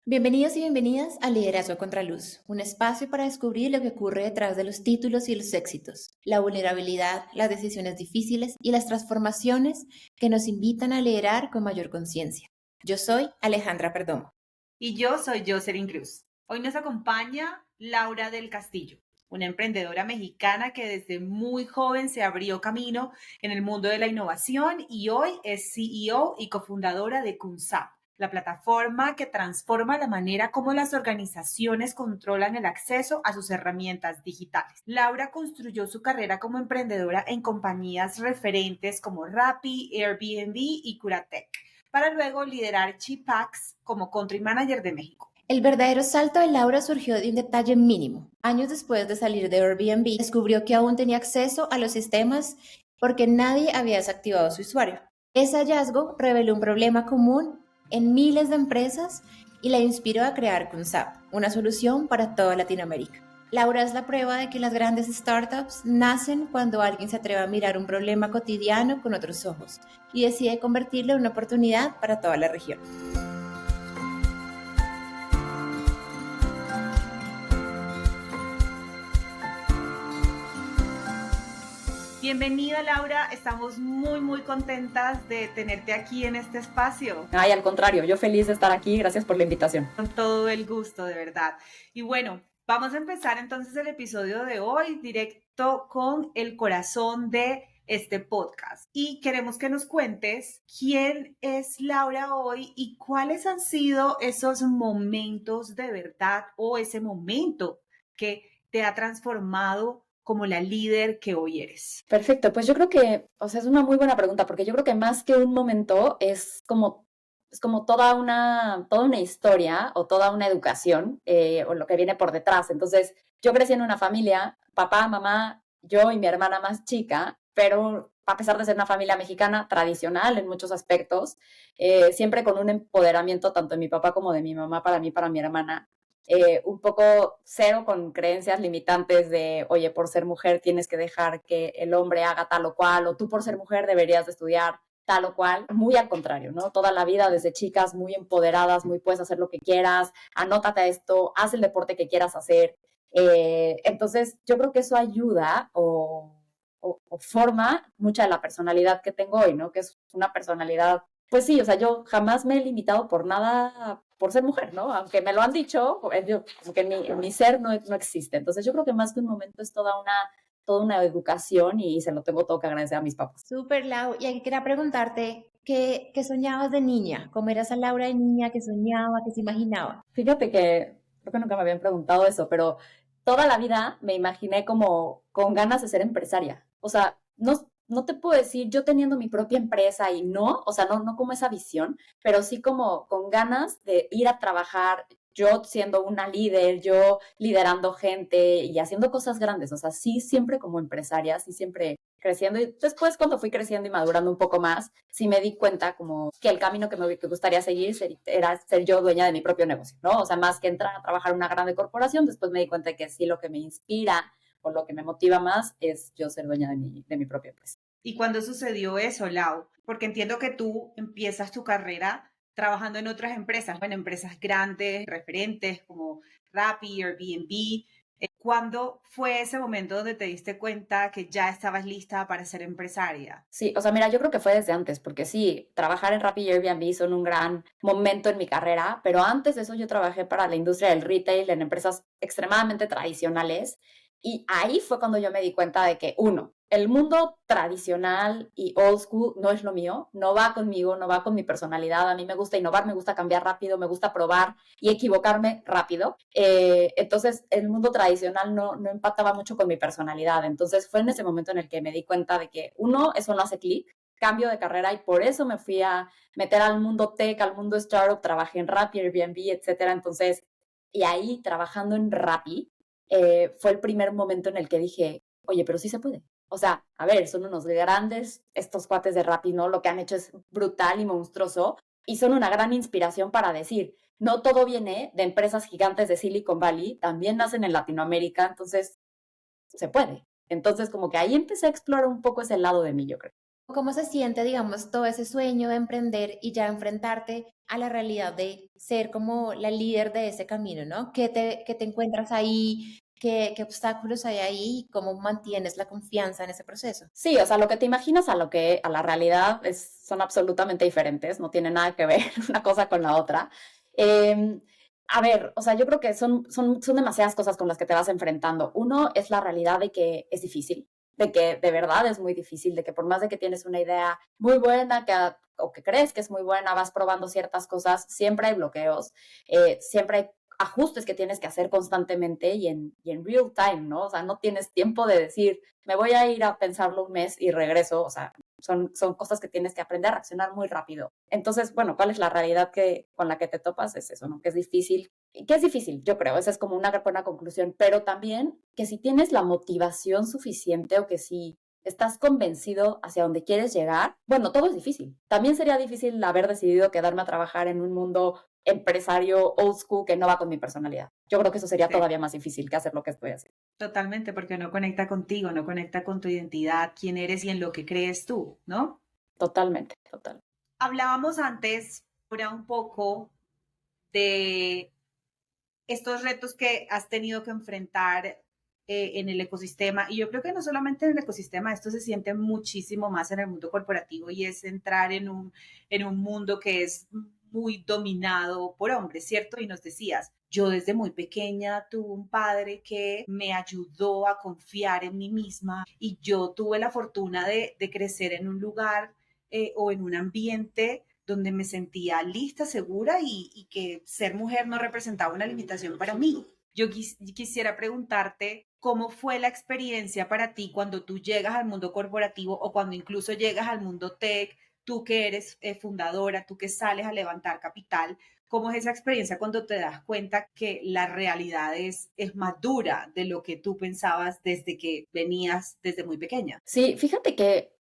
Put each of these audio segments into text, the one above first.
Bienvenidos y bienvenidas a Liderazgo a Contraluz, un espacio para descubrir lo que ocurre detrás de los títulos y los éxitos, la vulnerabilidad, las decisiones difíciles y las transformaciones que nos invitan a liderar con mayor conciencia. Yo soy Alejandra Perdomo. Y yo soy Jocelyn Cruz. Hoy nos acompaña Laura del Castillo, una emprendedora mexicana que desde muy joven se abrió camino en el mundo de la innovación y hoy es CEO y cofundadora de Kunsap, la plataforma que transforma la manera como las organizaciones controlan el acceso a sus herramientas digitales. Laura construyó su carrera como emprendedora en compañías referentes como Rappi, Airbnb y Curatec, para luego liderar Chipax como Country Manager de México. El verdadero salto de Laura surgió de un detalle mínimo. Años después de salir de Airbnb, descubrió que aún tenía acceso a los sistemas porque nadie había desactivado su usuario. Ese hallazgo reveló un problema común en miles de empresas y la inspiró a crear Kunsap, una solución para toda Latinoamérica. Laura es la prueba de que las grandes startups nacen cuando alguien se atreve a mirar un problema cotidiano con otros ojos y decide convertirlo en una oportunidad para toda la región. Bienvenida, Laura. Estamos muy contentas de tenerte aquí en este espacio. Ay, al contrario, yo feliz de estar aquí. Gracias por la invitación. Con todo el gusto, de verdad. Y bueno, vamos a empezar entonces el episodio de hoy directo con el corazón de este podcast. Y queremos que nos cuentes quién es Laura hoy y cuáles han sido esos momentos de verdad o ese momento que te ha transformado como la líder que hoy eres. Perfecto, pues yo creo que, es una muy buena pregunta, porque yo creo que más que un momento es como toda una historia o toda una educación o lo que viene por detrás. Entonces, yo crecí en una familia, papá, mamá, yo y mi hermana más chica, pero a pesar de ser una familia mexicana tradicional en muchos aspectos, siempre con un empoderamiento tanto de mi papá como de mi mamá para mí, para mi hermana. Un poco cero con creencias limitantes de, oye, por ser mujer tienes que dejar que el hombre haga tal o cual, o tú por ser mujer deberías de estudiar tal o cual. Muy al contrario, ¿no? Toda la vida desde chicas muy empoderadas, muy puedes hacer lo que quieras, anótate a esto, haz el deporte que quieras hacer. Entonces, yo creo que eso ayuda o forma mucha de la personalidad que tengo hoy, ¿no? Que es una personalidad, pues sí, o sea, yo jamás me he limitado por nada por ser mujer, ¿no? Aunque me lo han dicho, como que en mi ser no existe. Entonces yo creo que más que un momento es toda una educación y se lo tengo todo que agradecer a mis papás. Súper, Lau. Y aquí quería preguntarte, ¿qué soñabas de niña? ¿Cómo era esa Laura de niña que soñaba, que se imaginaba? Fíjate que creo que nunca me habían preguntado eso, pero toda la vida me imaginé como con ganas de ser empresaria. O sea, no te puedo decir yo teniendo mi propia empresa y no, o sea, no como esa visión, pero sí como con ganas de ir a trabajar, yo siendo una líder, yo liderando gente y haciendo cosas grandes. O sea, sí siempre como empresaria, sí siempre creciendo. Y después cuando fui creciendo y madurando un poco más, sí me di cuenta como que el camino que gustaría seguir era ser yo dueña de mi propio negocio, ¿no? O sea, más que entrar a trabajar en una grande corporación, después me di cuenta de que sí lo que me inspira o lo que me motiva más es yo ser dueña de mi propia empresa. ¿Y cuándo sucedió eso, Lau? Porque entiendo que tú empiezas tu carrera trabajando en otras empresas, en empresas grandes, referentes como Rappi, Airbnb. ¿Cuándo fue ese momento donde te diste cuenta que ya estabas lista para ser empresaria? Sí, o sea, mira, yo creo que fue desde antes, porque sí, trabajar en Rappi y Airbnb son un gran momento en mi carrera, pero antes de eso yo trabajé para la industria del retail en empresas extremadamente tradicionales y ahí fue cuando yo me di cuenta de que, uno, el mundo tradicional y old school no es lo mío, no va conmigo, no va con mi personalidad. A mí me gusta innovar, me gusta cambiar rápido, me gusta probar y equivocarme rápido. Entonces, el mundo tradicional no empataba mucho con mi personalidad. Entonces, fue en ese momento en el que me di cuenta de que, uno, eso no hace clic, cambio de carrera y por eso me fui a meter al mundo tech, al mundo startup, trabajé en Rappi, Airbnb, etcétera. Entonces, y ahí trabajando en Rappi, fue el primer momento en el que dije, oye, pero sí se puede. O sea, a ver, son unos grandes, estos cuates de Rappi, ¿no? Lo que han hecho es brutal y monstruoso y son una gran inspiración para decir, no todo viene de empresas gigantes de Silicon Valley, también nacen en Latinoamérica, entonces se puede. Entonces, como que ahí empecé a explorar un poco ese lado de mí, yo creo. ¿Cómo se siente, digamos, todo ese sueño de emprender y ya enfrentarte a la realidad de ser como la líder de ese camino, ¿no? Qué te encuentras ahí? ¿Qué obstáculos hay ahí? ¿Cómo mantienes la confianza en ese proceso? Sí, o sea, lo que te imaginas a la realidad son absolutamente diferentes, no tiene nada que ver una cosa con la otra. Eh, a ver, o sea, yo creo que son demasiadas cosas con las que te vas enfrentando. Uno es la realidad de que es difícil, de que de verdad es muy difícil, de que por más de que tienes una idea muy buena o que crees que es muy buena, vas probando ciertas cosas, siempre hay bloqueos, siempre hay ajustes que tienes que hacer constantemente y en real time, ¿no? O sea, no tienes tiempo de decir, me voy a ir a pensarlo un mes y regreso, o sea, son cosas que tienes que aprender a reaccionar muy rápido. Entonces, bueno, ¿cuál es la realidad con la que te topas? Es eso, ¿no? Que es difícil. ¿Qué es difícil? Yo creo, esa es como una buena conclusión, pero también que si tienes la motivación suficiente o que si estás convencido hacia donde quieres llegar, bueno, todo es difícil. También sería difícil haber decidido quedarme a trabajar en un mundo empresario old school que no va con mi personalidad. Yo creo que eso sería Sí. todavía más difícil que hacer lo que estoy haciendo. Totalmente, porque no conecta contigo, no conecta con tu identidad, quién eres y en lo que crees tú, ¿no? Totalmente, total. Hablábamos antes, ahora un poco de estos retos que has tenido que enfrentar en el ecosistema. Y yo creo que no solamente en el ecosistema, esto se siente muchísimo más en el mundo corporativo y es entrar en un mundo que es muy dominado por hombres, ¿cierto? Y nos decías, yo desde muy pequeña tuve un padre que me ayudó a confiar en mí misma y yo tuve la fortuna de crecer en un lugar o en un ambiente donde me sentía lista, segura y que ser mujer no representaba una limitación para mí. Yo quisiera preguntarte cómo fue la experiencia para ti cuando tú llegas al mundo corporativo o cuando incluso llegas al mundo tech, tú que eres fundadora, tú que sales a levantar capital, ¿cómo es esa experiencia cuando te das cuenta que la realidad es más dura de lo que tú pensabas desde que venías desde muy pequeña? Sí, fíjate que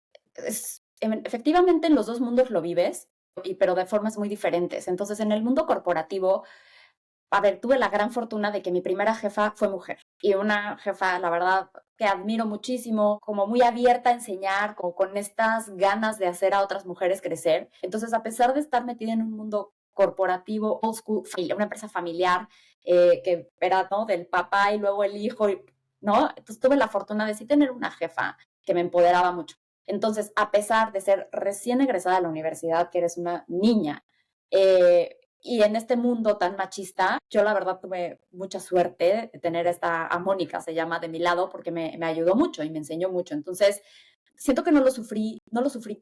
efectivamente en los dos mundos lo vives, pero de formas muy diferentes. Entonces, en el mundo corporativo, a ver, tuve la gran fortuna de que mi primera jefa fue mujer y una jefa, la verdad, que admiro muchísimo, como muy abierta a enseñar, como con estas ganas de hacer a otras mujeres crecer. Entonces, a pesar de estar metida en un mundo corporativo, old school, una empresa familiar, que era, ¿no?, del papá y luego el hijo, ¿no? Entonces, tuve la fortuna de sí tener una jefa que me empoderaba mucho. Entonces, a pesar de ser recién egresada de la universidad, que eres una niña, y en este mundo tan machista, yo la verdad tuve mucha suerte de tener a Mónica, se llama, de mi lado, porque me ayudó mucho y me enseñó mucho. Entonces, siento que no lo sufrí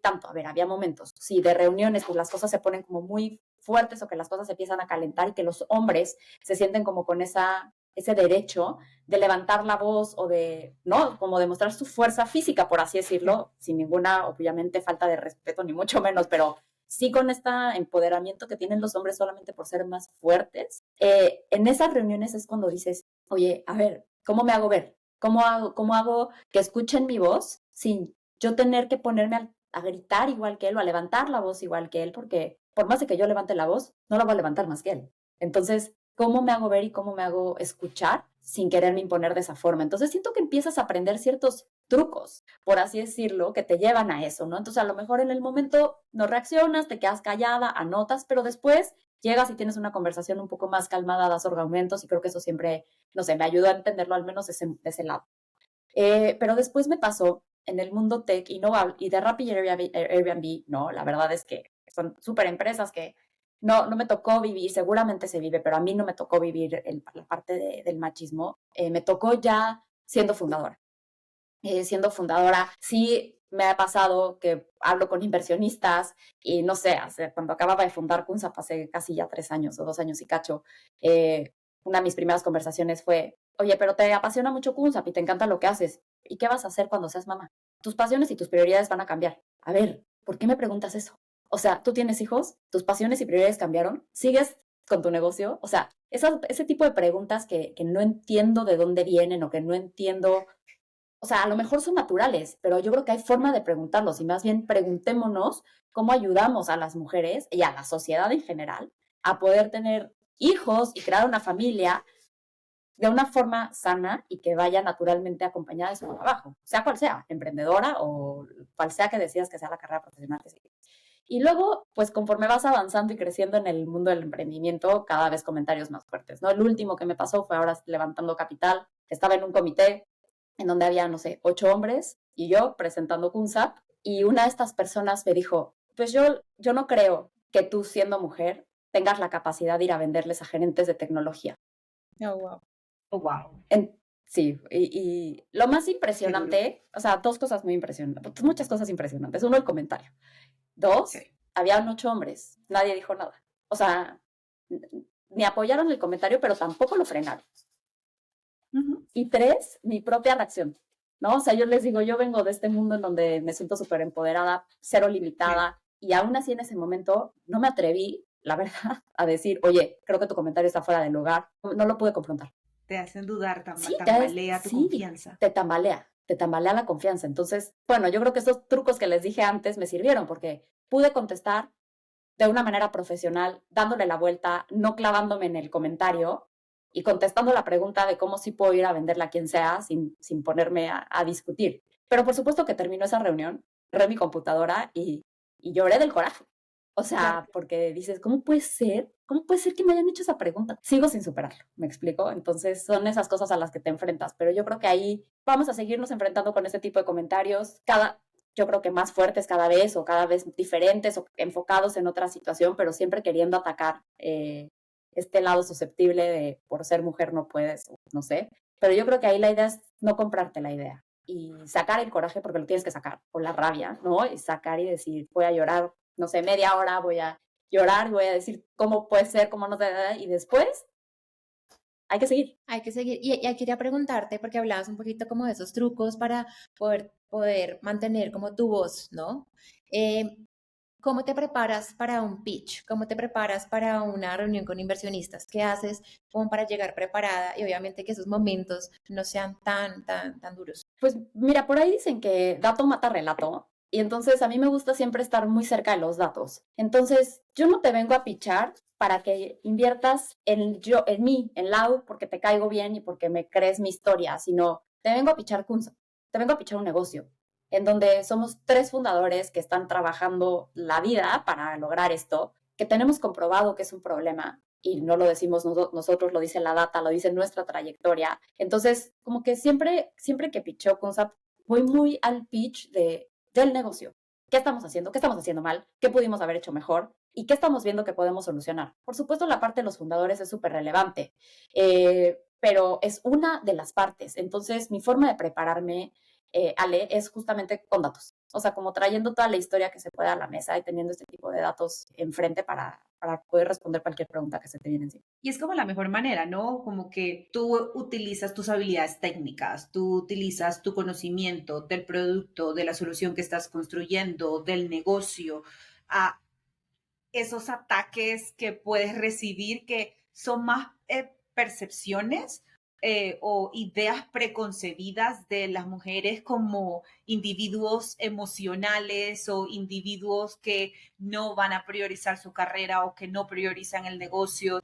tanto. A ver, había momentos, sí, de reuniones, pues las cosas se ponen como muy fuertes o que las cosas se empiezan a calentar y que los hombres se sienten como con ese derecho de levantar la voz o de, ¿no? Como demostrar su fuerza física, por así decirlo, sin ninguna, obviamente, falta de respeto, ni mucho menos, pero sí con este empoderamiento que tienen los hombres solamente por ser más fuertes. En esas reuniones es cuando dices, oye, a ver, ¿cómo me hago ver? Cómo hago que escuchen mi voz sin yo tener que ponerme a gritar igual que él o a levantar la voz igual que él? Porque por más de que yo levante la voz, no la voy a levantar más que él. Entonces, ¿cómo me hago ver y cómo me hago escuchar sin quererme imponer de esa forma? Entonces, siento que empiezas a aprender ciertos trucos, por así decirlo, que te llevan a eso, ¿no? Entonces, a lo mejor en el momento no reaccionas, te quedas callada, anotas, pero después llegas y tienes una conversación un poco más calmada, das argumentos y creo que eso siempre, no sé, me ayudó a entenderlo al menos de ese lado. Pero después me pasó en el mundo tech y de Rappi y Airbnb, no, la verdad es que son súper empresas que no me tocó vivir, seguramente se vive, pero a mí no me tocó vivir la parte del machismo. Me tocó ya siendo fundadora, sí me ha pasado que hablo con inversionistas y no sé, cuando acababa de fundar Kunzap hace casi ya 3 años o 2 años y cacho, una de mis primeras conversaciones fue, oye, pero te apasiona mucho Kunzap y te encanta lo que haces. ¿Y qué vas a hacer cuando seas mamá? Tus pasiones y tus prioridades van a cambiar. A ver, ¿por qué me preguntas eso? O sea, tú tienes hijos, tus pasiones y prioridades cambiaron, sigues con tu negocio. O sea, ese tipo de preguntas que no entiendo de dónde vienen o que no entiendo, o sea, a lo mejor son naturales, pero yo creo que hay forma de preguntarlos y más bien preguntémonos cómo ayudamos a las mujeres y a la sociedad en general a poder tener hijos y crear una familia de una forma sana y que vaya naturalmente acompañada de su trabajo, sea cual sea, emprendedora o cual sea que decidas que sea la carrera profesional que sigues. Y luego, pues conforme vas avanzando y creciendo en el mundo del emprendimiento, cada vez comentarios más fuertes, ¿no? El último que me pasó fue ahora levantando capital. Estaba en un comité en donde había, no sé, 8 hombres y yo presentando Kunsap, y una de estas personas me dijo, pues yo no creo que tú siendo mujer tengas la capacidad de ir a venderles a gerentes de tecnología. Oh, wow. Oh, wow. Sí, y lo más impresionante, o sea, dos cosas muy impresionantes, muchas cosas impresionantes. Uno, el comentario. Dos, Sí. habían 8 hombres, nadie dijo nada. O sea, ni apoyaron el comentario, pero tampoco lo frenaron. Uh-huh. Y tres, mi propia reacción, ¿no? O sea, yo les digo, yo vengo de este mundo en donde me siento súper empoderada, cero limitada, y aún así en ese momento no me atreví, la verdad, a decir, oye, creo que tu comentario está fuera del lugar. No lo pude confrontar. Te hacen dudar, Sí, tambalea tu confianza. te tambalea la confianza. Entonces, bueno, yo creo que esos trucos que les dije antes me sirvieron porque pude contestar de una manera profesional, dándole la vuelta, no clavándome en el comentario y contestando la pregunta de cómo sí puedo ir a venderla a quien sea sin ponerme a discutir. Pero por supuesto que terminó esa reunión, cerré mi computadora y lloré del coraje. O sea, Claro. porque dices, ¿cómo puede ser? ¿Cómo puede ser que me hayan hecho esa pregunta? Sigo sin superarlo, ¿me explico? Entonces son esas cosas a las que te enfrentas, pero yo creo que ahí vamos a seguirnos enfrentando con este tipo de comentarios. Yo creo que más fuertes cada vez diferentes o enfocados en otra situación, pero siempre queriendo atacar este lado susceptible de por ser mujer no puedes, no sé. Pero yo creo que ahí la idea es no comprarte la idea y sacar el coraje porque lo tienes que sacar, o la rabia, ¿no? Y sacar y decir, voy a llorar, no sé, media hora, voy a llorar, voy a decir cómo puede ser, cómo no sé, y después hay que seguir. Hay que seguir. Y quería preguntarte, porque hablabas un poquito como de esos trucos para poder mantener como tu voz, ¿no? Eh, ¿Cómo te preparas para un pitch? ¿Cómo te preparas para una reunión con inversionistas? ¿Qué haces como para llegar preparada y obviamente que esos momentos no sean tan duros? Pues mira, por ahí dicen que dato mata relato. Y entonces a mí me gusta siempre estar muy cerca de los datos. Entonces, yo no te vengo a pichar para que inviertas en mí, en Lau, porque te caigo bien y porque me crees mi historia, sino te vengo a pichar Kunsa, te vengo a pichar un negocio, en donde somos 3 fundadores que están trabajando la vida para lograr esto, que tenemos comprobado que es un problema, y no lo decimos nosotros, lo dice la data, lo dice nuestra trayectoria. Entonces, como que siempre que picheo Kunsa, voy muy al pitch del negocio. ¿Qué estamos haciendo? ¿Qué estamos haciendo mal? ¿Qué pudimos haber hecho mejor? ¿Y qué estamos viendo que podemos solucionar? Por supuesto, la parte de los fundadores es súper relevante, pero es una de las partes. Entonces, mi forma de prepararme, Ale, es justamente con datos. O sea, como trayendo toda la historia que se pueda a la mesa y teniendo este tipo de datos enfrente para poder responder cualquier pregunta que se te viene encima. Y es como la mejor manera, ¿no? Como que tú utilizas tus habilidades técnicas, tú utilizas tu conocimiento del producto, de la solución que estás construyendo, del negocio, a esos ataques que puedes recibir que son más percepciones o ideas preconcebidas de las mujeres como individuos emocionales o individuos que no van a priorizar su carrera o que no priorizan el negocio.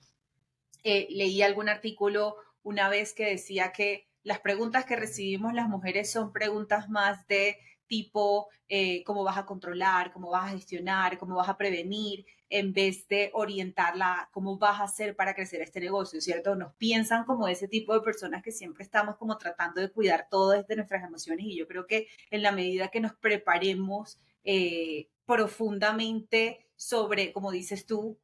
Leí algún artículo una vez que decía que las preguntas que recibimos las mujeres son preguntas más de tipo cómo vas a controlar, cómo vas a gestionar, cómo vas a prevenir, en vez de orientarla cómo vas a hacer para crecer este negocio, ¿cierto? Nos piensan como ese tipo de personas que siempre estamos como tratando de cuidar todo desde nuestras emociones y yo creo que en la medida que nos preparemos profundamente sobre, como dices tú,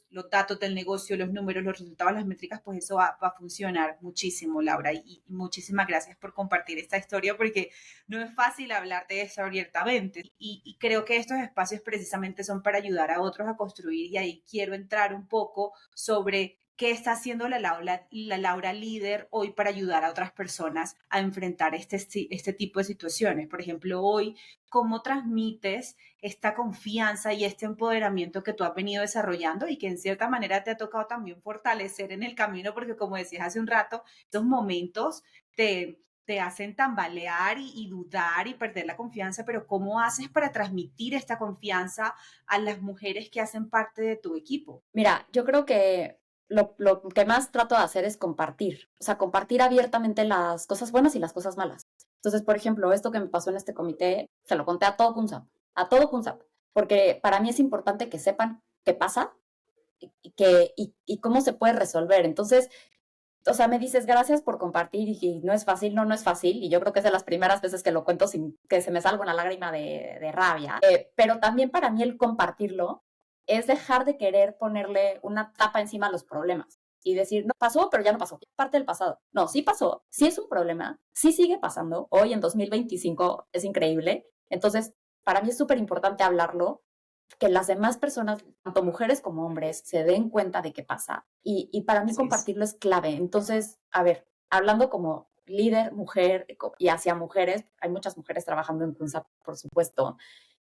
los datos del negocio, los números, los resultados, las métricas, pues eso va a funcionar muchísimo, Laura. Y muchísimas gracias por compartir esta historia porque no es fácil hablar de eso abiertamente. Y creo que estos espacios precisamente son para ayudar a otros a construir y ahí quiero entrar un poco sobre qué está haciendo la Laura líder hoy para ayudar a otras personas a enfrentar este tipo de situaciones. Por ejemplo, hoy, ¿cómo transmites esta confianza y este empoderamiento que tú has venido desarrollando y que en cierta manera te ha tocado también fortalecer en el camino? Porque como decías hace un rato, estos momentos te hacen tambalear y dudar y perder la confianza, pero ¿cómo haces para transmitir esta confianza a las mujeres que hacen parte de tu equipo? Mira, yo creo que lo que más trato de hacer es compartir, o sea, compartir abiertamente las cosas buenas y las cosas malas. Entonces, por ejemplo, esto que me pasó en este comité, se lo conté a todo CUNSAP, porque para mí es importante que sepan qué pasa y cómo se puede resolver. Entonces, o sea, me dices gracias por compartir y no es fácil, no es fácil. Y yo creo que es de las primeras veces que lo cuento sin que se me salga una lágrima de rabia. Pero también para mí el compartirlo es dejar de querer ponerle una tapa encima a los problemas y decir, no pasó, pero ya no pasó, parte del pasado. No, sí pasó, sí es un problema, sí sigue pasando. Hoy en 2025 es increíble. Entonces, para mí es súper importante hablarlo, que las demás personas, tanto mujeres como hombres, se den cuenta de qué pasa. Y para mí Así es. compartirlo es clave. Entonces, a ver, hablando como líder, mujer y hacia mujeres, hay muchas mujeres trabajando en CUNSA, por supuesto.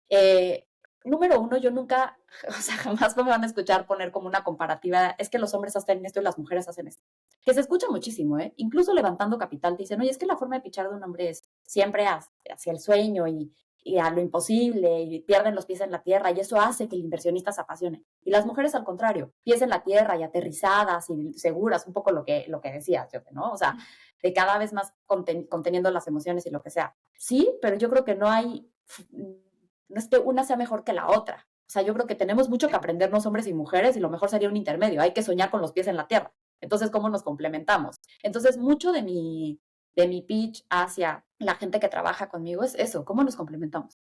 Eh, Número uno, yo nunca, o sea, jamás me van a escuchar poner como una comparativa, es que los hombres hacen esto y las mujeres hacen esto. Que se escucha muchísimo, ¿eh? Incluso levantando capital te dicen, oye, es que la forma de pichar de un hombre es siempre hacia el sueño y a lo imposible y pierden los pies en la tierra y eso hace que el inversionista se apasione. Y las mujeres al contrario, pies en la tierra y aterrizadas y seguras, un poco lo que decías, yo, ¿no? O sea, de cada vez más conteniendo las emociones y lo que sea. Sí, pero yo creo que no es que una sea mejor que la otra. O sea, yo creo que tenemos mucho que aprendernos hombres y mujeres y lo mejor sería un intermedio. Hay que soñar con los pies en la tierra. Entonces, ¿cómo nos complementamos? Entonces, mucho de mi pitch hacia la gente que trabaja conmigo es eso, ¿cómo nos complementamos?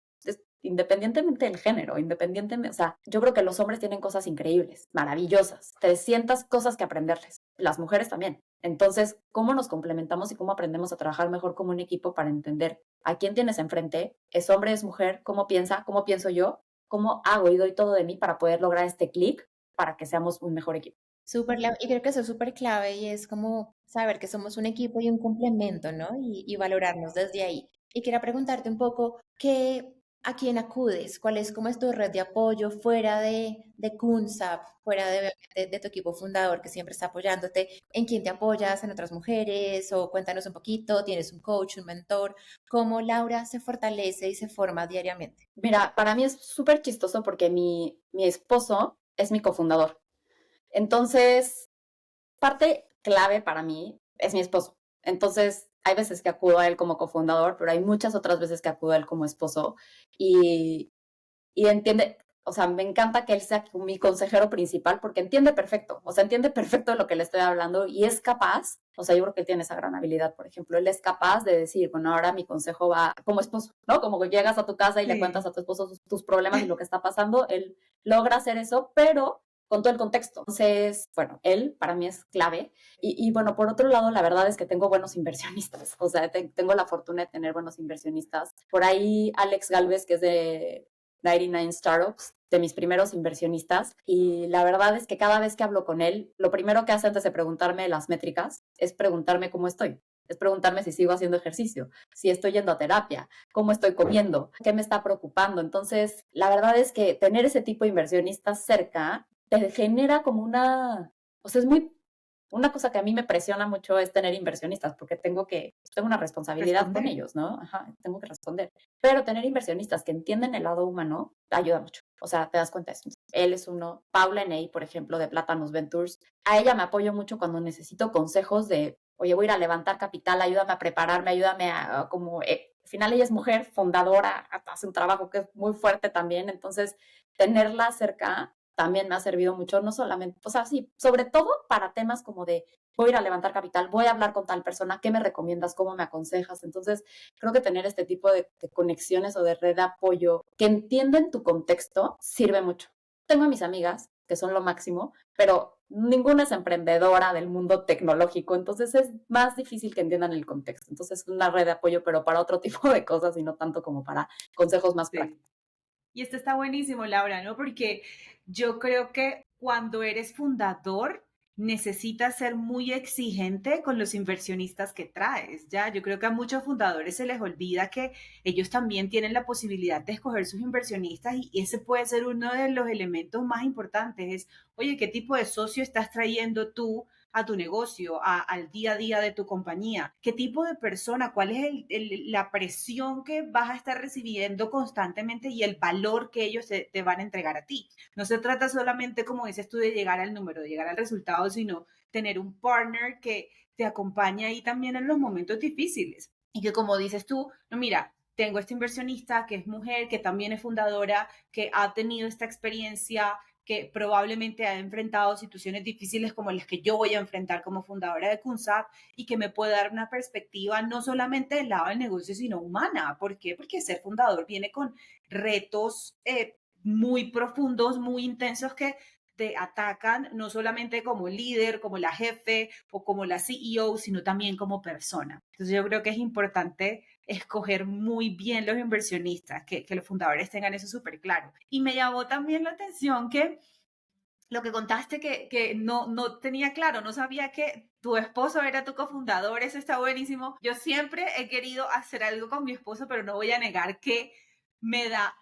Independientemente del género, independientemente, o sea, yo creo que los hombres tienen cosas increíbles, maravillosas, 300 cosas que aprenderles, las mujeres también. Entonces, ¿cómo nos complementamos y cómo aprendemos a trabajar mejor como un equipo para entender a quién tienes enfrente? ¿Es hombre, es mujer? ¿Cómo piensa? ¿Cómo pienso yo? ¿Cómo hago y doy todo de mí para poder lograr este clic para que seamos un mejor equipo? Súper, y creo que eso es súper clave y es como saber que somos un equipo y un complemento, ¿no? Y valorarnos desde ahí. Y quería preguntarte un poco, ¿a quién acudes? ¿Cuál es, cómo es tu red de apoyo fuera de CUNSAP, fuera de tu equipo fundador que siempre está apoyándote? ¿En quién te apoyas? ¿En otras mujeres? O cuéntanos un poquito, ¿tienes un coach, un mentor? ¿Cómo Laura se fortalece y se forma diariamente? Mira, para mí es súper chistoso porque mi esposo es mi cofundador. Entonces, parte clave para mí es mi esposo. Entonces, hay veces que acudo a él como cofundador, pero hay muchas otras veces que acudo a él como esposo y, y entiende, o sea, me encanta que él sea mi consejero principal porque entiende perfecto, o sea, entiende perfecto de lo que le estoy hablando y es capaz, o sea, yo creo que él tiene esa gran habilidad, por ejemplo, él es capaz de decir, bueno, ahora mi consejo va como esposo, ¿no? Como que llegas a tu casa y le cuentas Sí. a tu esposo tus problemas y lo que está pasando, él logra hacer eso, pero con todo el contexto. Entonces, bueno, él para mí es clave. Bueno, por otro lado, la verdad es que tengo buenos inversionistas. O sea, tengo la fortuna de tener buenos inversionistas. Por ahí, Alex Galvez, que es de 99 Startups, de mis primeros inversionistas. Y la verdad es que cada vez que hablo con él, lo primero que hace antes de preguntarme las métricas es preguntarme cómo estoy. Es preguntarme si sigo haciendo ejercicio, si estoy yendo a terapia, cómo estoy comiendo, qué me está preocupando. Entonces, la verdad es que tener ese tipo de inversionistas cerca te genera como o sea, es muy, una cosa que a mí me presiona mucho es tener inversionistas, porque tengo una responsabilidad con Responder. ellos, ¿no? Ajá, tengo que responder. Pero tener inversionistas que entienden el lado humano ayuda mucho. O sea, te das cuenta de eso. Él es uno. Paula Ney, por ejemplo, de Plátanos Ventures. A ella me apoyo mucho cuando necesito consejos de, oye, voy a ir a levantar capital, ayúdame a prepararme, ayúdame como, al final ella es mujer fundadora, hace un trabajo que es muy fuerte también. Entonces, tenerla cerca también me ha servido mucho, no solamente, o sea, sí, sobre todo para temas como de voy a ir a levantar capital, voy a hablar con tal persona, ¿qué me recomiendas? ¿Cómo me aconsejas? Entonces, creo que tener este tipo de conexiones o de red de apoyo que entienden tu contexto sirve mucho. Tengo a mis amigas, que son lo máximo, pero ninguna es emprendedora del mundo tecnológico, entonces es más difícil que entiendan el contexto. Entonces, es una red de apoyo, pero para otro tipo de cosas y no tanto como para consejos más Sí. prácticos. Y esto está buenísimo, Laura, ¿no? Porque yo creo que cuando eres fundador, necesitas ser muy exigente con los inversionistas que traes, ¿ya? Yo creo que a muchos fundadores se les olvida que ellos también tienen la posibilidad de escoger sus inversionistas y ese puede ser uno de los elementos más importantes, es, oye, ¿qué tipo de socio estás trayendo tú a tu negocio, al día a día de tu compañía? ¿Qué tipo de persona? ¿Cuál es la presión que vas a estar recibiendo constantemente y el valor que ellos te van a entregar a ti? No se trata solamente, como dices tú, de llegar al número, de llegar al resultado, sino tener un partner que te acompañe ahí también en los momentos difíciles. Y que como dices tú, no, mira, tengo esta inversionista que es mujer, que también es fundadora, que ha tenido esta experiencia, que probablemente ha enfrentado situaciones difíciles como las que yo voy a enfrentar como fundadora de Kunsap y que me puede dar una perspectiva no solamente del lado del negocio, sino humana. ¿Por qué? Porque ser fundador viene con retos muy profundos, muy intensos que te atacan no solamente como líder, como la jefe o como la CEO, sino también como persona. Entonces yo creo que es importante escoger muy bien los inversionistas, que los fundadores tengan eso súper claro. Y me llamó también la atención que lo que contaste que no tenía claro, no sabía que tu esposo era tu cofundador, eso está buenísimo. Yo siempre he querido hacer algo con mi esposo, pero no voy a negar que me da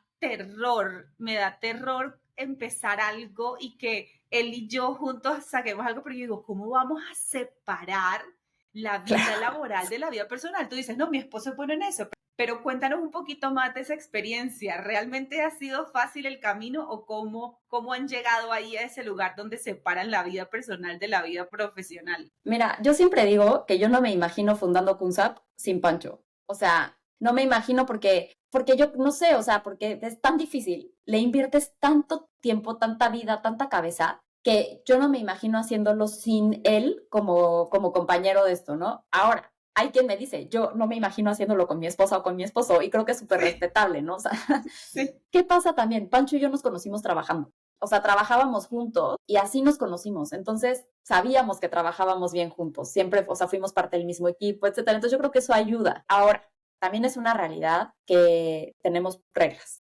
me da terror empezar algo y que él y yo juntos saquemos algo, pero yo digo, ¿cómo vamos a separar la vida Claro. laboral de la vida personal? Tú dices, no, mi esposo pone en eso, pero cuéntanos un poquito más de esa experiencia. ¿Realmente ha sido fácil el camino o cómo han llegado ahí a ese lugar donde separan la vida personal de la vida profesional? Mira, yo siempre digo que yo no me imagino fundando Kunsap sin Pancho. O sea, no me imagino porque yo no sé, o sea, porque es tan difícil. Le inviertes tanto tiempo, tanta vida, tanta cabeza, que yo no me imagino haciéndolo sin él como compañero de esto, ¿no? Ahora, hay quien me dice, yo no me imagino haciéndolo con mi esposa o con mi esposo, y creo que es súper Sí, respetable, ¿no? O sea, sí. ¿qué pasa también? Pancho y yo nos conocimos trabajando. O sea, trabajábamos juntos y así nos conocimos. Entonces, sabíamos que trabajábamos bien juntos. Siempre, o sea, fuimos parte del mismo equipo, etcétera. Entonces, yo creo que eso ayuda. Ahora, también es una realidad que tenemos reglas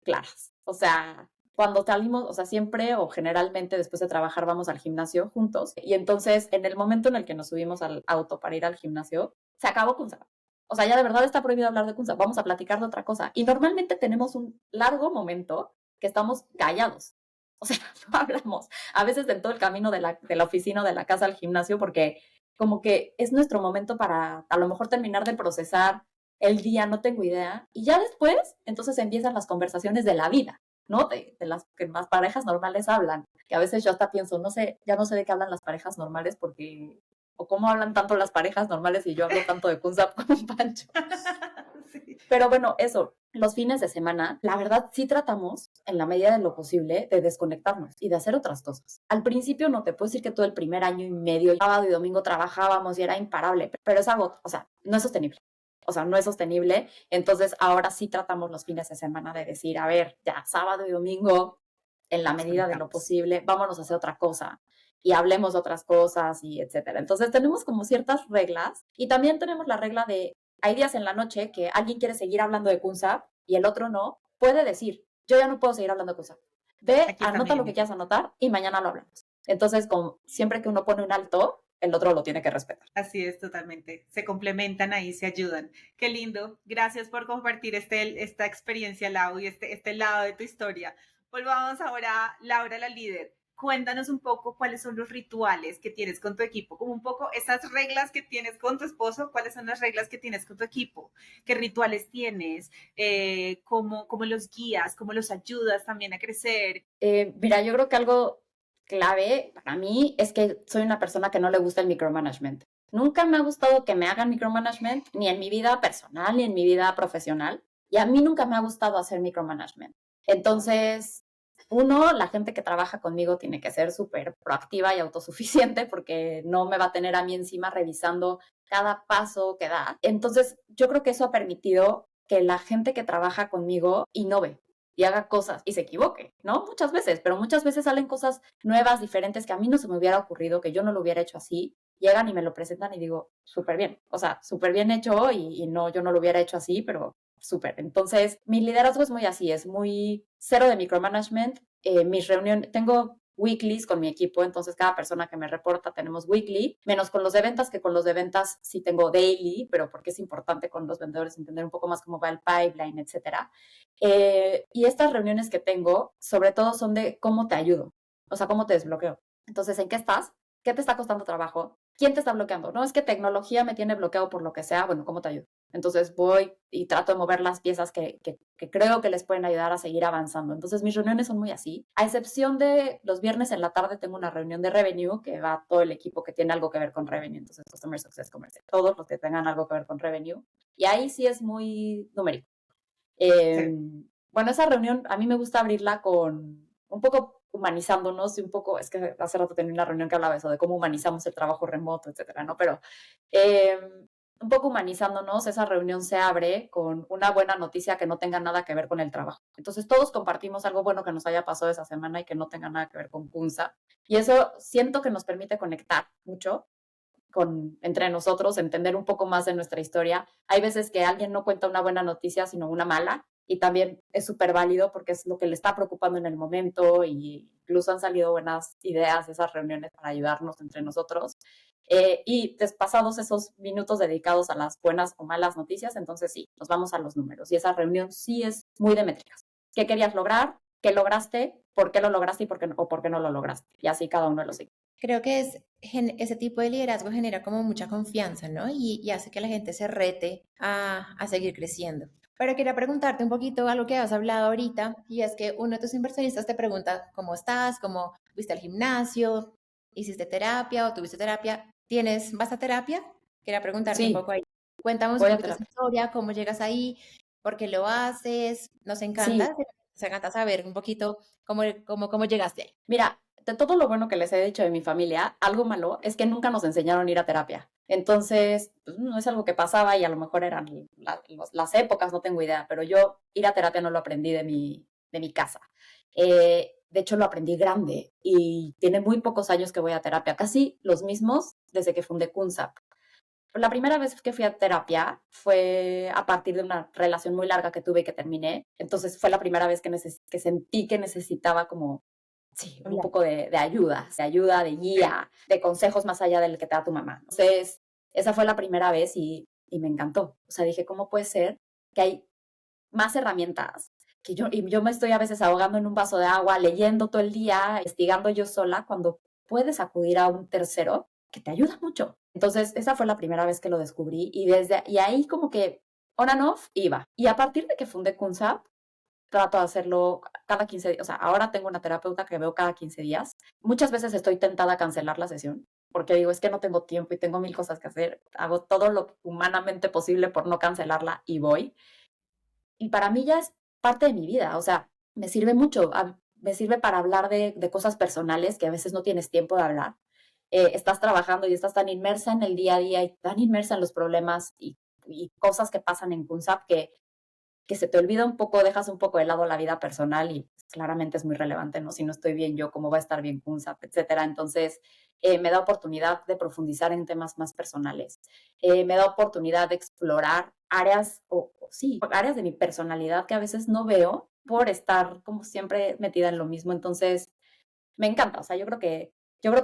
claras. O sea, cuando salimos, o sea, siempre o generalmente después de trabajar vamos al gimnasio juntos. Y entonces, en el momento en el que nos subimos al auto para ir al gimnasio, se acabó Kunza. O sea, ya de verdad está prohibido hablar de Kunza. Vamos a platicar de otra cosa. Y normalmente tenemos un largo momento que estamos callados. O sea, no hablamos. A veces en todo el camino de la oficina o de la casa al gimnasio, porque como que es nuestro momento para a lo mejor terminar de procesar el día, no tengo idea. Y ya después, entonces empiezan las conversaciones de la vida, ¿no? De las que las parejas normales hablan. Que a veces yo hasta pienso, no sé, ya no sé de qué hablan las parejas normales porque, o cómo hablan tanto las parejas normales y yo hablo tanto de Kunzap con Pancho. Sí. Pero bueno, eso, los fines de semana, la verdad sí tratamos, en la medida de lo posible, de desconectarnos y de hacer otras cosas. Al principio no te puedo decir que todo el primer año y medio, sábado y domingo trabajábamos y era imparable, pero es algo, o sea, no es sostenible. O sea, no es sostenible. Entonces, ahora sí tratamos los fines de semana de decir, a ver, ya sábado y domingo, en la Nos medida de lo conectamos. posible, vámonos a hacer otra cosa y hablemos de otras cosas y etcétera. Entonces, tenemos como ciertas reglas y también tenemos la regla de hay días en la noche que alguien quiere seguir hablando de Kunzap y el otro no, puede decir, yo ya no puedo seguir hablando de Kunzap. Ve, Aquí anota lo que también. quieras anotar y mañana lo hablamos. Entonces, como siempre que uno pone un alto, el otro lo tiene que respetar. Así es, totalmente. Se complementan ahí, se ayudan. Qué lindo. Gracias por compartir esta experiencia, Lau, y este lado de tu historia. Volvamos ahora, Laura, la líder. Cuéntanos un poco cuáles son los rituales que tienes con tu equipo, como un poco esas reglas que tienes con tu esposo, cuáles son las reglas que tienes con tu equipo, qué rituales tienes, cómo los guías, cómo los ayudas también a crecer. Mira, yo creo que algo clave para mí es que soy una persona que no le gusta el micromanagement. Nunca me ha gustado que me hagan micromanagement, ni en mi vida personal, ni en mi vida profesional. Y a mí nunca me ha gustado hacer micromanagement. Entonces, uno, la gente que trabaja conmigo tiene que ser súper proactiva y autosuficiente porque no me va a tener a mí encima revisando cada paso que da. Entonces, yo creo que eso ha permitido que la gente que trabaja conmigo innove y haga cosas y se equivoque, ¿no? Muchas veces, pero muchas veces salen cosas nuevas, diferentes, que a mí no se me hubiera ocurrido, que yo no lo hubiera hecho así. Llegan y me lo presentan y digo, súper bien, o sea, súper bien hecho y no, yo no lo hubiera hecho así, pero súper. Entonces, mi liderazgo es muy así, es muy cero de micromanagement. Mis reuniones, tengo weeklies con mi equipo, entonces cada persona que me reporta tenemos weekly, menos con los de ventas, que con los de ventas sí tengo daily, pero porque es importante con los vendedores entender un poco más cómo va el pipeline, etcétera. Y estas reuniones que tengo, sobre todo son de cómo te ayudo, o sea, cómo te desbloqueo. Entonces, ¿en qué estás? ¿Qué te está costando trabajo? ¿Quién te está bloqueando? No, es que tecnología me tiene bloqueado por lo que sea. Bueno, ¿cómo te ayudo? Entonces voy y trato de mover las piezas que creo que les pueden ayudar a seguir avanzando. Entonces mis reuniones son muy así. A excepción de los viernes en la tarde tengo una reunión de revenue que va todo el equipo que tiene algo que ver con revenue. Entonces Customer Success Comercial, todos los que tengan algo que ver con revenue. Y ahí sí es muy numérico. Sí. Bueno, esa reunión a mí me gusta abrirla con un poco humanizándonos y un poco, es que hace rato tenía una reunión que hablaba eso, de cómo humanizamos el trabajo remoto, etcétera, ¿no? Pero eh, un poco humanizándonos, esa reunión se abre con una buena noticia que no tenga nada que ver con el trabajo. Entonces todos compartimos algo bueno que nos haya pasado esa semana y que no tenga nada que ver con Kunsa. Y eso siento que nos permite conectar mucho entre nosotros, entender un poco más de nuestra historia. Hay veces que alguien no cuenta una buena noticia, sino una mala, y también es súper válido porque es lo que le está preocupando en el momento, y incluso han salido buenas ideas de esas reuniones para ayudarnos entre nosotros. Y pasados esos minutos dedicados a las buenas o malas noticias, entonces sí, nos vamos a los números. Y esa reunión sí es muy de métricas. ¿Qué querías lograr? ¿Qué lograste? ¿Por qué lo lograste y por qué no lo lograste? Y así cada uno lo sigue. Creo que ese tipo de liderazgo genera como mucha confianza, ¿no? Y hace que la gente se rete a seguir creciendo. Pero quería preguntarte un poquito algo que has hablado ahorita, y es que uno de tus inversionistas te pregunta cómo estás, cómo fuiste al gimnasio, hiciste terapia o tuviste terapia. ¿Vas a terapia? Quería preguntarte un Sí, poco ahí. Cuéntanos un voy a poquito esa terapia. historia, cómo llegas ahí, por qué lo haces. Sí, Nos encanta saber un poquito cómo llegaste ahí. mira, de todo lo bueno que les he dicho de mi familia, algo malo es que nunca nos enseñaron a ir a terapia. Entonces, pues, no es algo que pasaba y a lo mejor eran las épocas, no tengo idea, pero yo ir a terapia no lo aprendí de mi casa. De hecho, lo aprendí grande y tiene muy pocos años que voy a terapia, casi los mismos desde que fundé Kunsap. La primera vez que fui a terapia fue a partir de una relación muy larga que tuve y que terminé. Entonces fue la primera vez que sentí que necesitaba como, sí, un Hablar. poco de ayuda, de Sí. guía, de consejos más allá del que te da tu mamá. Entonces, esa fue la primera vez y me encantó. O sea, dije, ¿cómo puede ser que hay más herramientas? Y yo me estoy a veces ahogando en un vaso de agua, leyendo todo el día, investigando yo sola, cuando puedes acudir a un tercero que te ayuda mucho. Entonces, esa fue la primera vez que lo descubrí y ahí como que on and off iba. Y a partir de que fundé Kunsap, trato de hacerlo cada 15 días. O sea, ahora tengo una terapeuta que veo cada 15 días. Muchas veces estoy tentada a cancelar la sesión porque digo, es que no tengo tiempo y tengo mil cosas que hacer. Hago todo lo humanamente posible por no cancelarla y voy. Y para mí ya es parte de mi vida. O sea, me sirve mucho. Me sirve para hablar de cosas personales que a veces no tienes tiempo de hablar. Estás trabajando y estás tan inmersa en el día a día y tan inmersa en los problemas y cosas que pasan en Kunsap que se te olvida un poco, dejas un poco de lado la vida personal y claramente es muy relevante, ¿no? Si no estoy bien yo, ¿cómo va a estar bien Kunsap, etcétera? Entonces, me da oportunidad de profundizar en temas más personales. Me da oportunidad de explorar áreas, sí, áreas de mi personalidad que a veces no veo por estar como siempre metida en lo mismo. Entonces, me encanta. O sea, yo creo que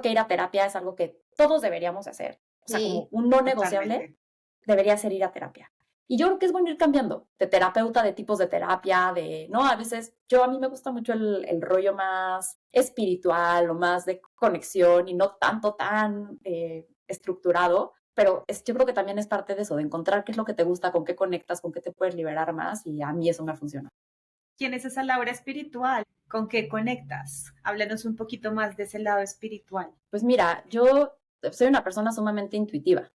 ir a terapia es algo que todos deberíamos hacer. O sea, como Sí, un no negociable Totalmente. debería ser ir a terapia. Y yo creo que es bueno ir cambiando de terapeuta, de tipos de terapia, ¿no? A veces a mí me gusta mucho el rollo más espiritual o más de conexión y no tanto tan estructurado, pero yo creo que también es parte de eso, de encontrar qué es lo que te gusta, con qué conectas, con qué te puedes liberar más y a mí eso me funciona. ¿Quién es esa Laura espiritual? ¿Con qué conectas? Háblanos un poquito más de ese lado espiritual. Pues mira, yo soy una persona sumamente intuitiva,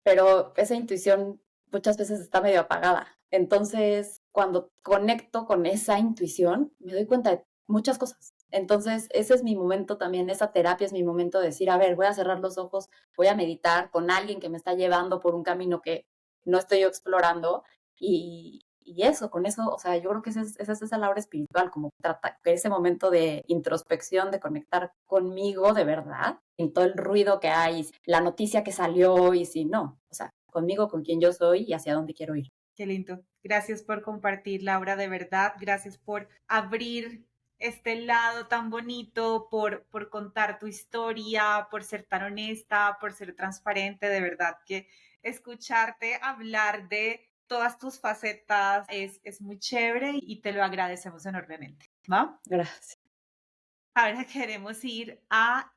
pero esa intuición muchas veces está medio apagada. Entonces, cuando conecto con esa intuición, me doy cuenta de muchas cosas. Entonces, ese es mi momento también, esa terapia es mi momento de decir, a ver, voy a cerrar los ojos, voy a meditar con alguien que me está llevando por un camino que no estoy yo explorando y eso, con eso, o sea, yo creo que esa es esa labor espiritual, como trata, que ese momento de introspección, de conectar conmigo de verdad, en todo el ruido que hay, la noticia que salió y si no, o sea, conmigo, con quien yo soy y hacia dónde quiero ir. Qué lindo. Gracias por compartir, Laura, de verdad. Gracias por abrir este lado tan bonito, por contar tu historia, por ser tan honesta, por ser transparente. De verdad que escucharte hablar de todas tus facetas es muy chévere y te lo agradecemos enormemente. ¿Va? Gracias. Ahora queremos ir a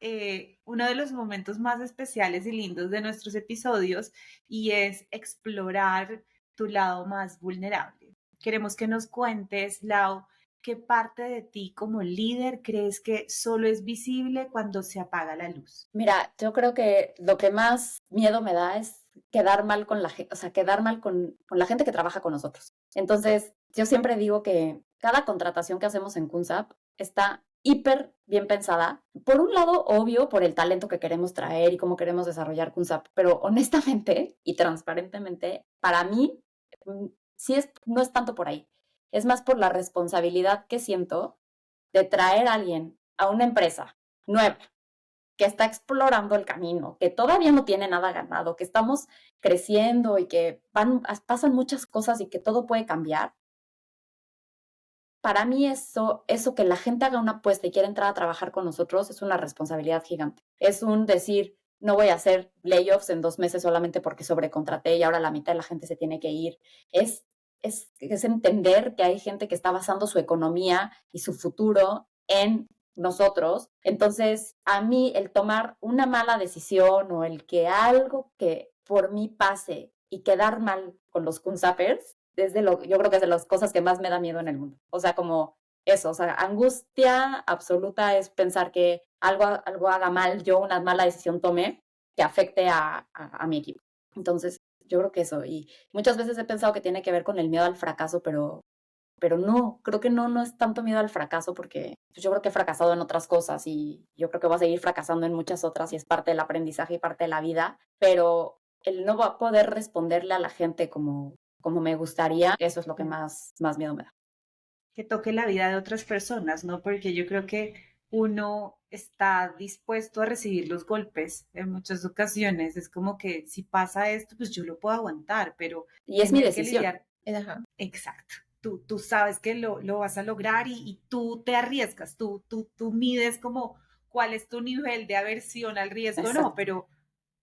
uno de los momentos más especiales y lindos de nuestros episodios y es explorar tu lado más vulnerable. Queremos que nos cuentes, Lau, qué parte de ti como líder crees que solo es visible cuando se apaga la luz. Mira, yo creo que lo que más miedo me da es quedar mal con la gente, o sea, quedar mal con la gente que trabaja con nosotros. Entonces, yo siempre digo que cada contratación que hacemos en Kunsap está hiper bien pensada. Por un lado, obvio, por el talento que queremos traer y cómo queremos desarrollar Kunsap, pero honestamente y transparentemente, para mí, sí no es tanto por ahí. Es más por la responsabilidad que siento de traer a alguien a una empresa nueva que está explorando el camino, que todavía no tiene nada ganado, que estamos creciendo y que pasan muchas cosas y que todo puede cambiar. Para mí eso que la gente haga una apuesta y quiera entrar a trabajar con nosotros es una responsabilidad gigante. Es un decir, no voy a hacer layoffs en 2 meses solamente porque sobrecontraté y ahora la mitad de la gente se tiene que ir. Es entender que hay gente que está basando su economía y su futuro en nosotros. Entonces, a mí el tomar una mala decisión o el que algo que por mí pase y quedar mal con los Kunsappers, yo creo que es de las cosas que más me da miedo en el mundo. O sea, como eso, o sea, angustia absoluta es pensar que algo haga mal, yo una mala decisión tome que afecte a mi equipo. Entonces, yo creo que eso. Y muchas veces he pensado que tiene que ver con el miedo al fracaso, pero no, creo que no es tanto miedo al fracaso porque pues, yo creo que he fracasado en otras cosas y yo creo que voy a seguir fracasando en muchas otras y es parte del aprendizaje y parte de la vida, pero el no va a poder responderle a la gente como me gustaría, eso es lo que más miedo me da. Que toque la vida de otras personas, ¿no? Porque yo creo que uno está dispuesto a recibir los golpes en muchas ocasiones. Es como que si pasa esto, pues yo lo puedo aguantar, pero Y es mi tener que decisión. lidiar. Ajá. Exacto. Tú sabes que lo vas a lograr y tú te arriesgas, tú mides como cuál es tu nivel de aversión al riesgo, Exacto. no, pero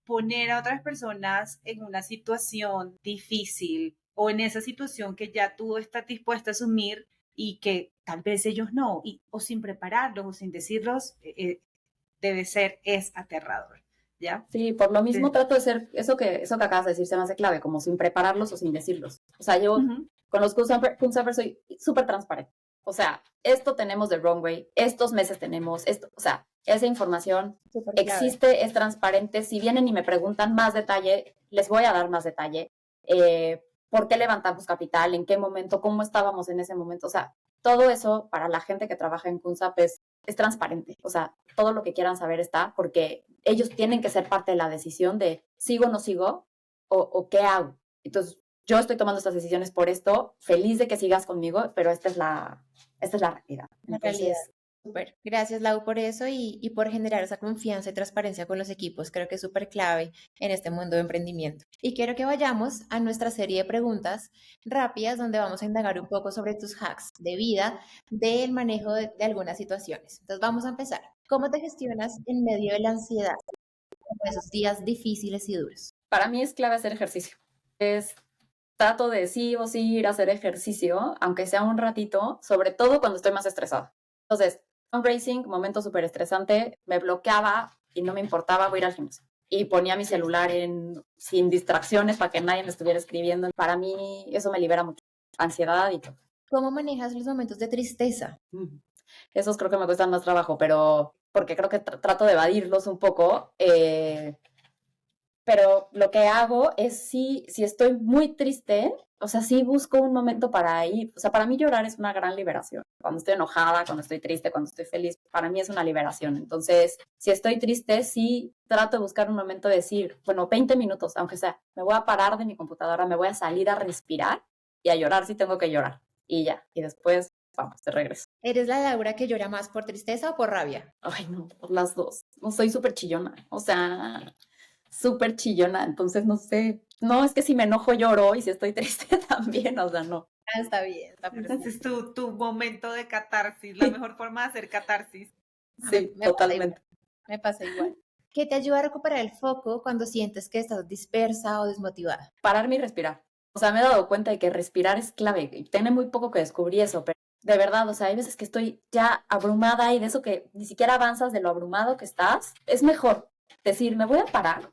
poner a otras personas en una situación difícil o en esa situación que ya tú estás dispuesta a asumir y que tal vez ellos no, o sin prepararlos o sin decirlos, es aterrador, ¿ya? Sí, por lo mismo Sí. trato de ser, eso que acabas de decir se me hace clave, como sin prepararlos o sin decirlos. O sea, yo con los Kunsappers soy súper transparente. O sea, esto tenemos de runway, estos meses tenemos, esto, o sea, esa información existe, es transparente. Si vienen y me preguntan más detalle, les voy a dar más detalle. ¿Por qué levantamos capital? ¿En qué momento? ¿Cómo estábamos en ese momento? O sea, todo eso para la gente que trabaja en Kunsap es transparente. O sea, todo lo que quieran saber está porque ellos tienen que ser parte de la decisión de sigo o no sigo o qué hago. Entonces, yo estoy tomando estas decisiones por esto, feliz de que sigas conmigo, pero esta es la realidad. La realidad. Súper. Gracias, Lau, por eso y por generar esa confianza y transparencia con los equipos. Creo que es súper clave en este mundo de emprendimiento. Y quiero que vayamos a nuestra serie de preguntas rápidas donde vamos a indagar un poco sobre tus hacks de vida, del manejo de algunas situaciones. Entonces, vamos a empezar. ¿Cómo te gestionas en medio de la ansiedad, como esos días difíciles y duros? Para mí es clave hacer ejercicio. Trato de sí o sí ir a hacer ejercicio, aunque sea un ratito, sobre todo cuando estoy más estresada. Entonces, fundraising, momento súper estresante, me bloqueaba y no me importaba, voy a ir al gimnasio. Y ponía mi celular sin distracciones para que nadie me estuviera escribiendo. Para mí eso me libera mucho, ansiedad y todo. ¿Cómo manejas los momentos de tristeza? Esos creo que me cuestan más trabajo, pero porque creo que trato de evadirlos un poco. Pero lo que hago es si estoy muy triste, o sea, sí busco un momento para ir, o sea, para mí llorar es una gran liberación. Cuando estoy enojada, cuando estoy triste, cuando estoy feliz, para mí es una liberación. Entonces, si estoy triste, sí trato de buscar un momento de decir, bueno, 20 minutos, aunque sea, me voy a parar de mi computadora, me voy a salir a respirar y a llorar si tengo que llorar. Y ya, y después, vamos, de regreso. ¿Eres la Laura que llora más por tristeza o por rabia? Ay, no, por las dos. No soy súper chillona, o sea, súper chillona, entonces no sé. No, es que si me enojo lloro y si estoy triste también, o sea, no. Ah, está bien, está perfecto. Entonces tu momento de catarsis, la mejor forma de hacer catarsis. Sí, totalmente. Me pasa igual. ¿Qué te ayuda a recuperar el foco cuando sientes que estás dispersa o desmotivada? Pararme y respirar. O sea, me he dado cuenta de que respirar es clave. Tiene muy poco que descubrí eso, pero de verdad, o sea, hay veces que estoy ya abrumada y de eso que ni siquiera avanzas de lo abrumado que estás. Es mejor decir, me voy a parar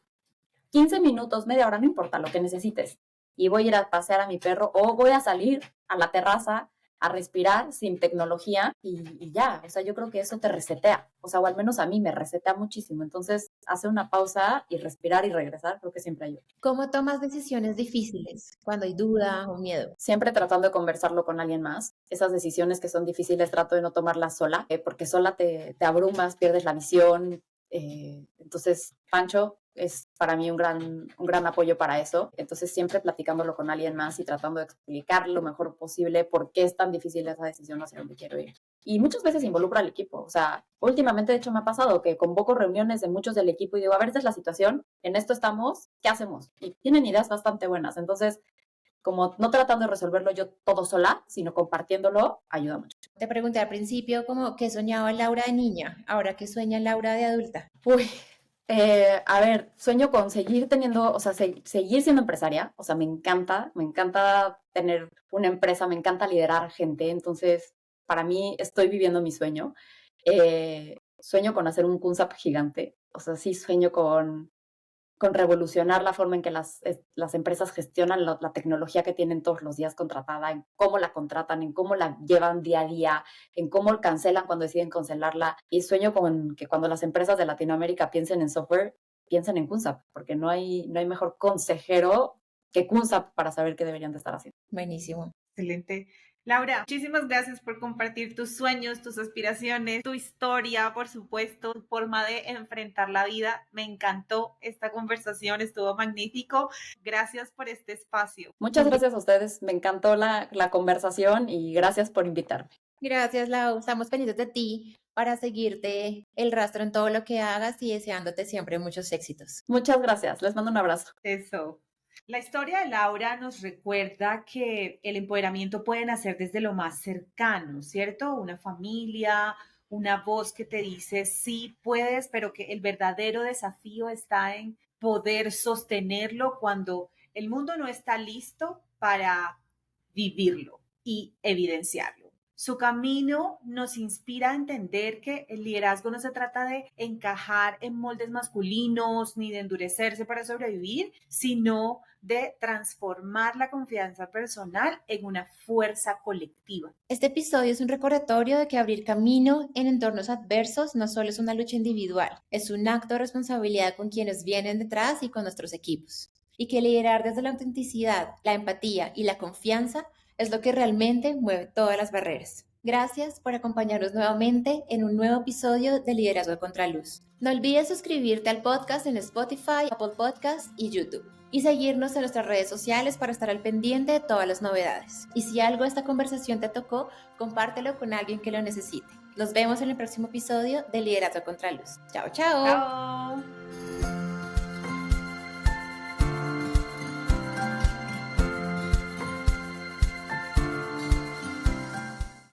15 minutos, media hora, no importa lo que necesites. Y voy a ir a pasear a mi perro o voy a salir a la terraza a respirar sin tecnología y ya. O sea, yo creo que eso te resetea. O sea, o al menos a mí me resetea muchísimo. Entonces, hacer una pausa y respirar y regresar, creo que siempre ayuda. ¿Cómo tomas decisiones difíciles cuando hay duda o miedo? Siempre tratando de conversarlo con alguien más. Esas decisiones que son difíciles trato de no tomarlas sola, porque sola te abrumas, pierdes la visión. Entonces, Pancho es para mí un gran apoyo para eso. Entonces, siempre platicándolo con alguien más y tratando de explicar lo mejor posible por qué es tan difícil esa decisión hacia dónde quiero ir. Y muchas veces involucra al equipo. O sea, últimamente, de hecho, me ha pasado que convoco reuniones de muchos del equipo y digo, a ver, esta es la situación, en esto estamos, ¿qué hacemos? Y tienen ideas bastante buenas. Entonces, como no tratando de resolverlo yo todo sola, sino compartiéndolo, ayuda mucho. Te pregunté al principio como qué soñaba Laura de niña, ahora qué sueña Laura de adulta. Uy, a ver, sueño con seguir teniendo, o sea, seguir siendo empresaria. O sea, me encanta tener una empresa, me encanta liderar gente. Entonces, para mí, estoy viviendo mi sueño. Sueño con hacer un Kunsap gigante. O sea, sí sueño con revolucionar la forma en que las empresas gestionan la tecnología que tienen todos los días contratada, en cómo la contratan, en cómo la llevan día a día, en cómo cancelan cuando deciden cancelarla. Y sueño con que cuando las empresas de Latinoamérica piensen en software, piensen en Kunsap, porque no hay mejor consejero que Kunsap para saber qué deberían de estar haciendo. Buenísimo. Excelente. Laura, muchísimas gracias por compartir tus sueños, tus aspiraciones, tu historia, por supuesto, tu forma de enfrentar la vida. Me encantó esta conversación, estuvo magnífico. Gracias por este espacio. Muchas gracias a ustedes, me encantó la conversación y gracias por invitarme. Gracias, Lau. Estamos pendientes de ti para seguirte el rastro en todo lo que hagas y deseándote siempre muchos éxitos. Muchas gracias, les mando un abrazo. Eso. La historia de Laura nos recuerda que el empoderamiento puede nacer desde lo más cercano, ¿cierto? Una familia, una voz que te dice sí puedes, pero que el verdadero desafío está en poder sostenerlo cuando el mundo no está listo para vivirlo y evidenciarlo. Su camino nos inspira a entender que el liderazgo no se trata de encajar en moldes masculinos ni de endurecerse para sobrevivir, sino de transformar la confianza personal en una fuerza colectiva. Este episodio es un recordatorio de que abrir camino en entornos adversos no solo es una lucha individual, es un acto de responsabilidad con quienes vienen detrás y con nuestros equipos. Y que liderar desde la autenticidad, la empatía y la confianza es lo que realmente mueve todas las barreras. Gracias por acompañarnos nuevamente en un nuevo episodio de Liderazgo Contraluz. No olvides suscribirte al podcast en Spotify, Apple Podcasts y YouTube. Y seguirnos en nuestras redes sociales para estar al pendiente de todas las novedades. Y si algo de esta conversación te tocó, compártelo con alguien que lo necesite. Nos vemos en el próximo episodio de Liderazgo Contraluz. Chao, chao. ¡Chao!